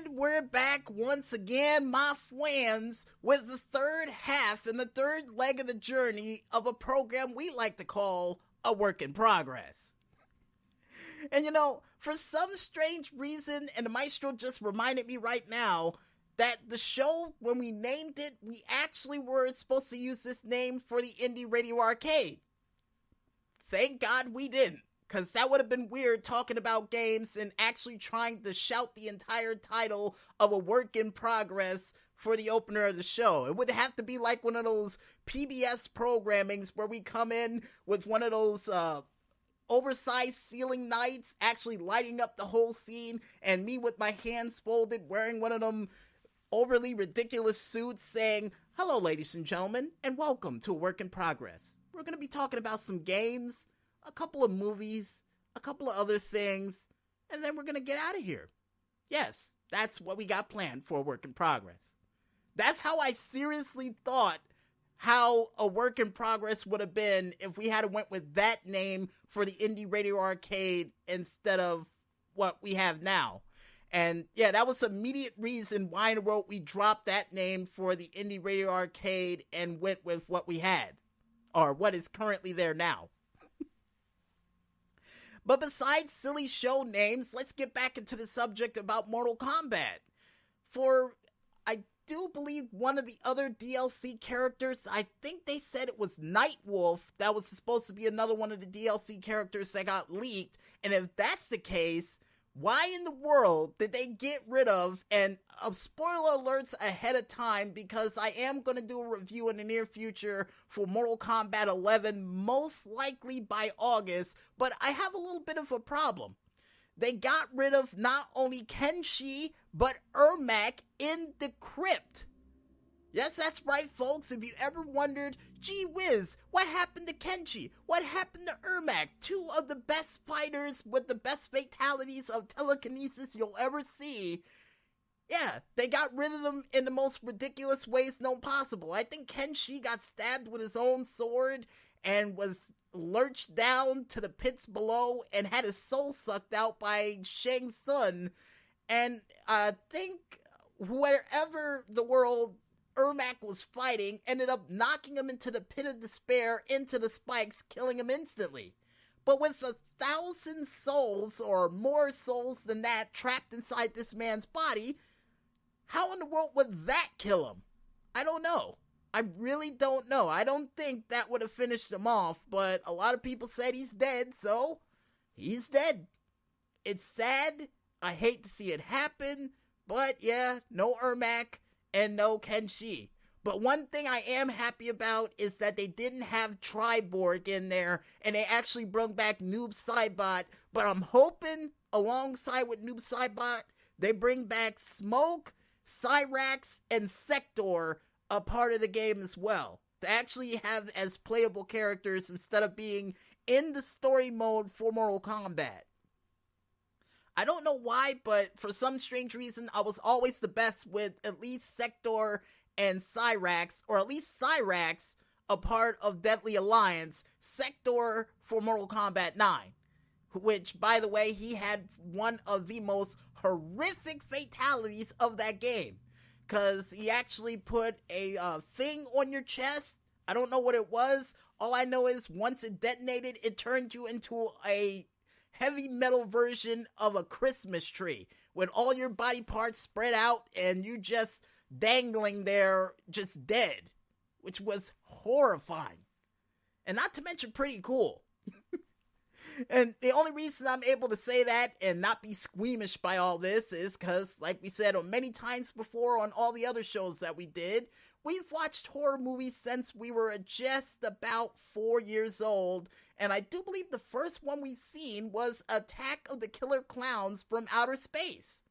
And we're back once again, my friends, with the third half and the third leg of the journey of a program we like to call a work in progress. And you know, for some strange reason, and the maestro just reminded me right now, that the show, when we named it, we actually were supposed to use this name for the Indie Radio Arcade. Thank God we didn't. Because that would have been weird talking about games and actually trying to shout the entire title of a work in progress for the opener of the show. It would have to be like one of those PBS programmings where we come in with one of those oversized ceiling lights actually lighting up the whole scene, and me with my hands folded wearing one of them overly ridiculous suits saying, "Hello ladies and gentlemen, and welcome to a work in progress. We're going to be talking about some games, a couple of movies, a couple of other things, and then we're going to get out of here." Yes, that's what we got planned for a work in progress. That's how I seriously thought how a work in progress would have been if we had went with that name for the Indie Radio Arcade instead of what we have now. And yeah, that was the immediate reason why in the world we dropped that name for the Indie Radio Arcade and went with what we had, or what is currently there now. But besides silly show names, let's get back into the subject about Mortal Kombat. For I do believe one of the other DLC characters, I think they said it was Nightwolf, that was supposed to be another one of the DLC characters that got leaked. And if that's the case, why in the world did they get rid of, and spoiler alerts ahead of time, because I am going to do a review in the near future for Mortal Kombat 11, most likely by August, but I have a little bit of a problem. They got rid of not only Kenshi, but Ermac in the crypt. Yes, that's right, folks. If you ever wondered, gee whiz, what happened to Kenshi? What happened to Ermac? Two of the best fighters with the best fatalities of telekinesis you'll ever see. Yeah, they got rid of them in the most ridiculous ways known possible. I think Kenshi got stabbed with his own sword and was lurched down to the pits below and had his soul sucked out by Shang Tsung. And I think wherever the world Ermac was fighting ended up knocking him into the pit of despair, into the spikes, killing him instantly. But with 1,000 souls, or more souls than that, trapped inside this man's body, how in the world would that kill him? I don't know. I really don't know. I don't think that would have finished him off, but a lot of people said he's dead, so he's dead. It's sad. I hate to see it happen, but yeah, no Ermac and no Kenshi. But one thing I am happy about is that they didn't have Triborg in there, and they actually brought back Noob Saibot. But I'm hoping, alongside with Noob Saibot, they bring back Smoke, Cyrax, and Sector, a part of the game as well, to actually have as playable characters instead of being in the story mode for Mortal Kombat. I don't know why, but for some strange reason, I was always the best with at least Sector and Cyrax, or at least Cyrax, a part of Deadly Alliance, Sector for Mortal Kombat 9, which, by the way, he had one of the most horrific fatalities of that game, because he actually put a thing on your chest. I don't know what it was. All I know is once it detonated, it turned you into a heavy metal version of a Christmas tree with all your body parts spread out and you just dangling there, just dead, which was horrifying. And not to mention pretty cool. And the only reason I'm able to say that and not be squeamish by all this is because, like we said many times before on all the other shows that we did, we've watched horror movies since we were just about 4 years old, and I do believe the first one we've seen was Attack of the Killer Clowns from Outer Space,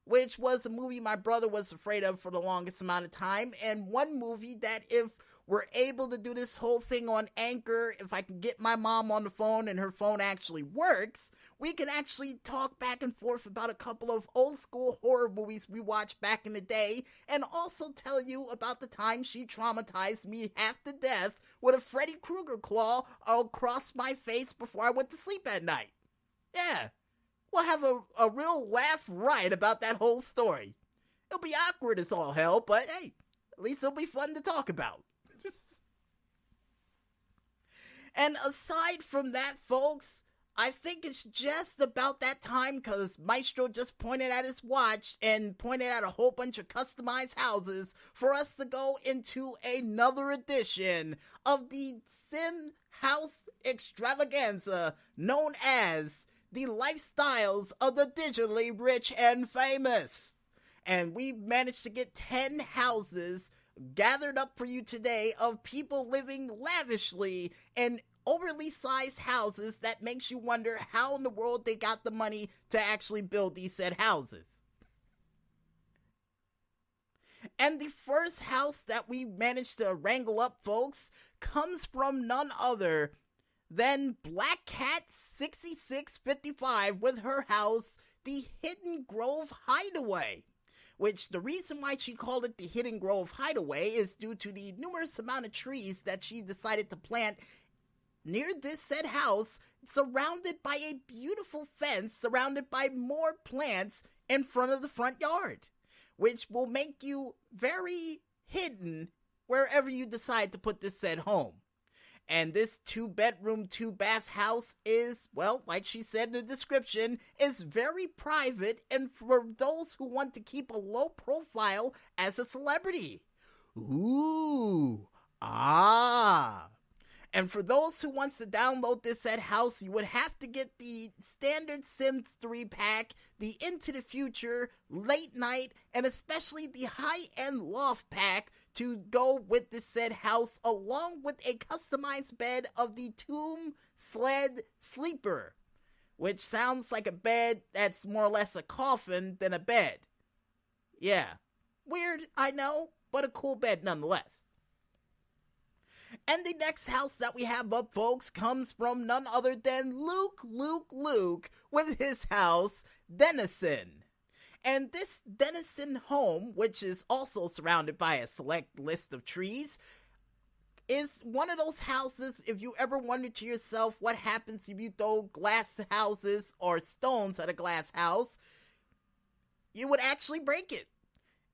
which was a movie my brother was afraid of for the longest amount of time, and one movie that if we're able to do this whole thing on Anchor, if I can get my mom on the phone and her phone actually works, we can actually talk back and forth about a couple of old school horror movies we watched back in the day, and also tell you about the time she traumatized me half to death with a Freddy Krueger claw across my face before I went to sleep at night. Yeah, We'll have a real laugh riot about that whole story. It'll be awkward as all hell, but hey, at least it'll be fun to talk about. And aside from that, folks, I think it's just about that time because Maestro just pointed at his watch and pointed at a whole bunch of customized houses for us to go into another edition of the Sim House Extravaganza known as the Lifestyles of the Digitally Rich and Famous. And we managed to get 10 houses gathered up for you today of people living lavishly in overly sized houses that makes you wonder how in the world they got the money to actually build these said houses. And the first house that we managed to wrangle up, folks, comes from none other than Black Cat 6655 with her house, the Hidden Grove Hideaway. Which the reason why she called it the Hidden Grove Hideaway is due to the numerous amount of trees that she decided to plant near this said house, surrounded by a beautiful fence, surrounded by more plants in front of the front yard, which will make you very hidden wherever you decide to put this said home. And this 2-bedroom, 2-bath house is, well, like she said in the description, is very private and for those who want to keep a low profile as a celebrity. Ooh, ah. And for those who wants to download this said house, you would have to get the standard Sims 3 pack, the Into the Future, Late Night, and especially the high-end loft pack to go with this said house, along with a customized bed of the Tomb Sled Sleeper, which sounds like a bed that's more or less a coffin than a bed. Yeah, weird, I know, but a cool bed nonetheless. And the next house that we have up, folks, comes from none other than Luke with his house, Denison. And this Denison home, which is also surrounded by a select list of trees, is one of those houses, if you ever wondered to yourself what happens if you throw glass houses or stones at a glass house, you would actually break it.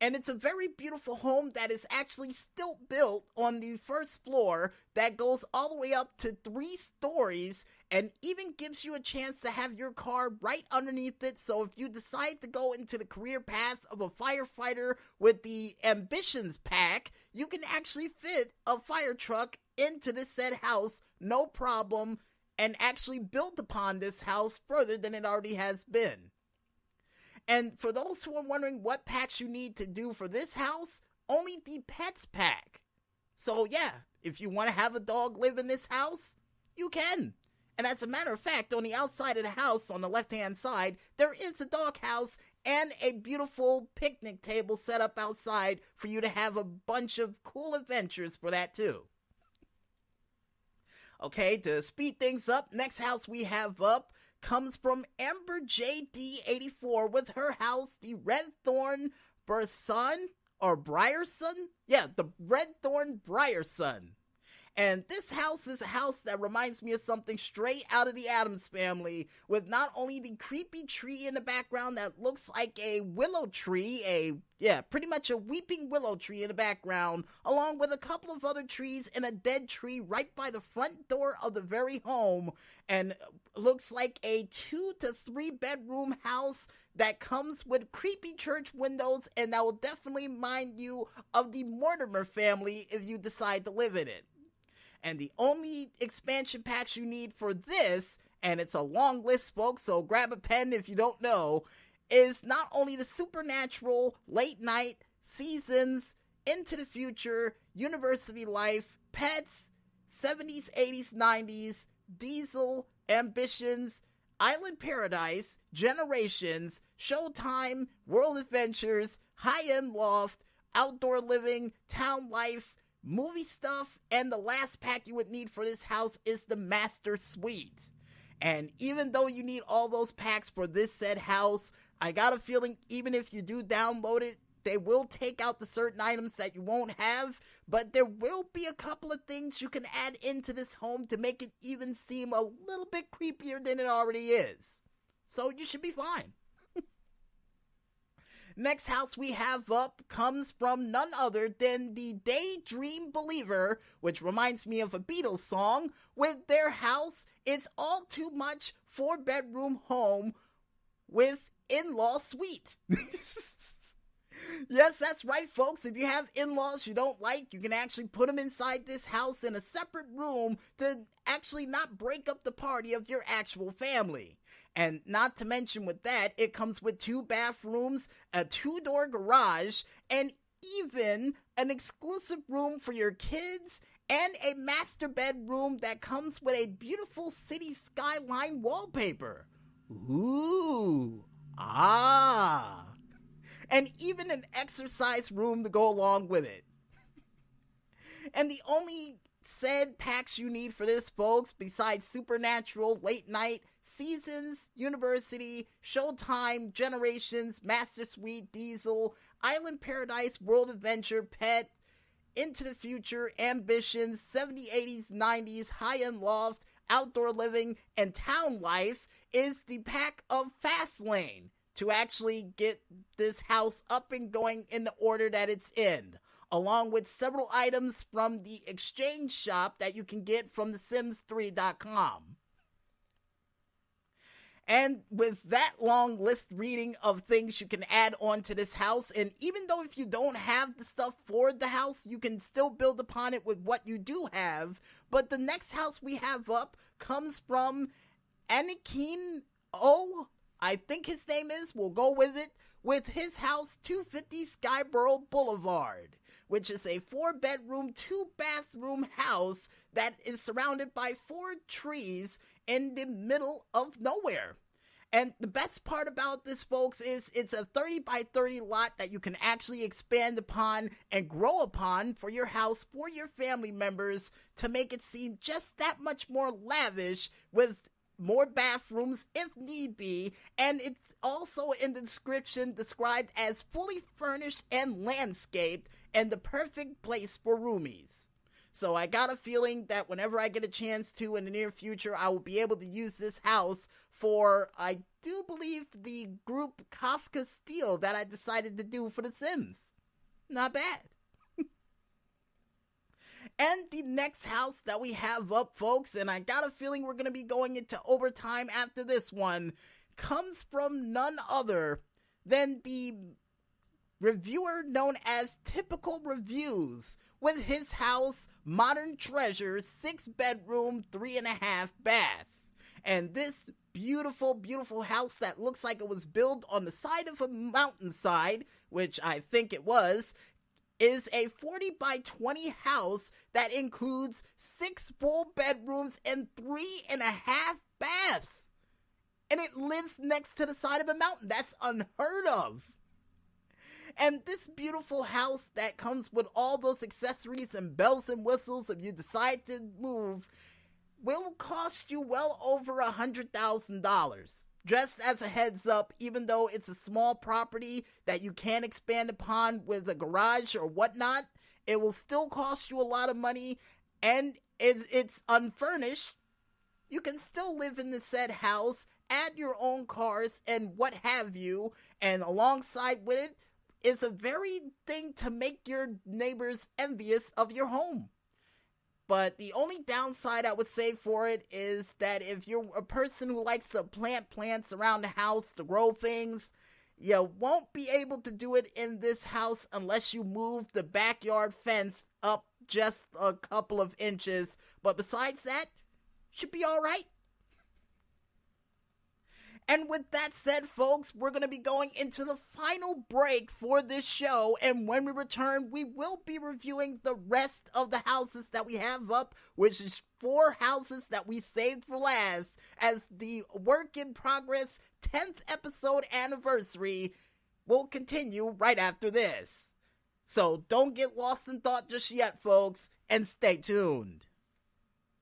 And it's a very beautiful home that is actually still built on the first floor that goes all the way up to 3 stories and even gives you a chance to have your car right underneath it. So if you decide to go into the career path of a firefighter with the Ambitions pack, you can actually fit a fire truck into this said house, no problem, and actually build upon this house further than it already has been. And for those who are wondering what packs you need to do for this house, only the Pets pack. So yeah, if you want to have a dog live in this house, you can. And as a matter of fact, on the outside of the house, on the left-hand side, there is a dog house and a beautiful picnic table set up outside for you to have a bunch of cool adventures for that too. Okay, to speed things up, next house we have up comes from Ember JD84 with her house, the Red Thorn Brierson. Yeah, the Red Thorn Brierson. And this house is a house that reminds me of something straight out of the Addams Family, with not only the creepy tree in the background that looks like a willow tree, pretty much a weeping willow tree in the background, along with a couple of other trees and a dead tree right by the front door of the very home, and looks like a 2 to 3 bedroom house that comes with creepy church windows, and that will definitely remind you of the Mortimer family if you decide to live in it. And the only expansion packs you need for this, and it's a long list, folks, so grab a pen if you don't know, is not only the Supernatural, Late Night, Seasons, Into the Future, University Life, Pets, 70s, 80s, 90s, Diesel, Ambitions, Island Paradise, Generations, Showtime, World Adventures, High-End Loft, Outdoor Living, Town Life, Movie Stuff, and the last pack you would need for this house is the Master Suite. And even though you need all those packs for this said house, I got a feeling even if you do download it, they will take out the certain items that you won't have, but there will be a couple of things you can add into this home to make it even seem a little bit creepier than it already is. so you should be fine. Next house we have up comes from none other than the Daydream Believer, which reminds me of a Beatles song, with their house, It's All Too Much 4-bedroom home with in-law suite. Yes, that's right, folks. If you have in-laws you don't like, you can actually put them inside this house in a separate room to actually not break up the party of your actual family. And not to mention with that, it comes with 2 bathrooms, a 2-door garage, and even an exclusive room for your kids, and a master bedroom that comes with a beautiful city skyline wallpaper. Ooh, ah. And even an exercise room to go along with it. And the only said packs you need for this, folks, besides Supernatural, Late Night, Seasons, University, Showtime, Generations, Master Suite, Diesel, Island Paradise, World Adventure, Pet, Into the Future, Ambitions, 70s, 80s, 90s, High-End Loft, Outdoor Living, and Town Life is the pack of Fastlane to actually get this house up and going in the order that it's in, along with several items from the exchange shop that you can get from thesims3.com. And with that long list reading of things you can add on to this house, and even though if you don't have the stuff for the house, you can still build upon it with what you do have, but the next house we have up comes from Anakin O, I think his name is, we'll go with it, with his house 250 Skyborough Boulevard, which is a 4-bedroom, 2-bathroom house that is surrounded by 4 trees in the middle of nowhere. And the best part about this, folks, is it's a 30 by 30 lot that you can actually expand upon and grow upon for your house, for your family members, to make it seem just that much more lavish with more bathrooms if need be, and it's also in the description described as fully furnished and landscaped and the perfect place for roomies. So I got a feeling that whenever I get a chance to in the near future, I will be able to use this house for, I do believe, the group Kafka Steel that I decided to do for The Sims. Not bad. And the next house that we have up, folks, and I got a feeling we're going to be going into overtime after this one, comes from none other than the reviewer known as Typical Reviews, with his house, Modern Treasures, 6-bedroom, 3.5 bath. And this beautiful, beautiful house that looks like it was built on the side of a mountainside, which I think it was, is a 40 by 20 house that includes 6 full bedrooms and 3.5 baths. And it lives next to the side of a mountain. That's unheard of. And this beautiful house that comes with all those accessories and bells and whistles if you decide to move will cost you well over $100,000. Just as a heads up, even though it's a small property that you can expand upon with a garage or whatnot, it will still cost you a lot of money, and it's unfurnished. You can still live in the said house, add your own cars and what have you, and alongside with it is a very thing to make your neighbors envious of your home. But the only downside I would say for it is that if you're a person who likes to plant plants around the house to grow things, you won't be able to do it in this house unless you move the backyard fence up just a couple of inches. But besides that, should be alright. And with that said, folks, we're going to be going into the final break for this show, and when we return, we will be reviewing the rest of the houses that we have up, which is 4 houses that we saved for last, as the work in progress 10th episode anniversary will continue right after this. So don't get lost in thought just yet, folks, and stay tuned.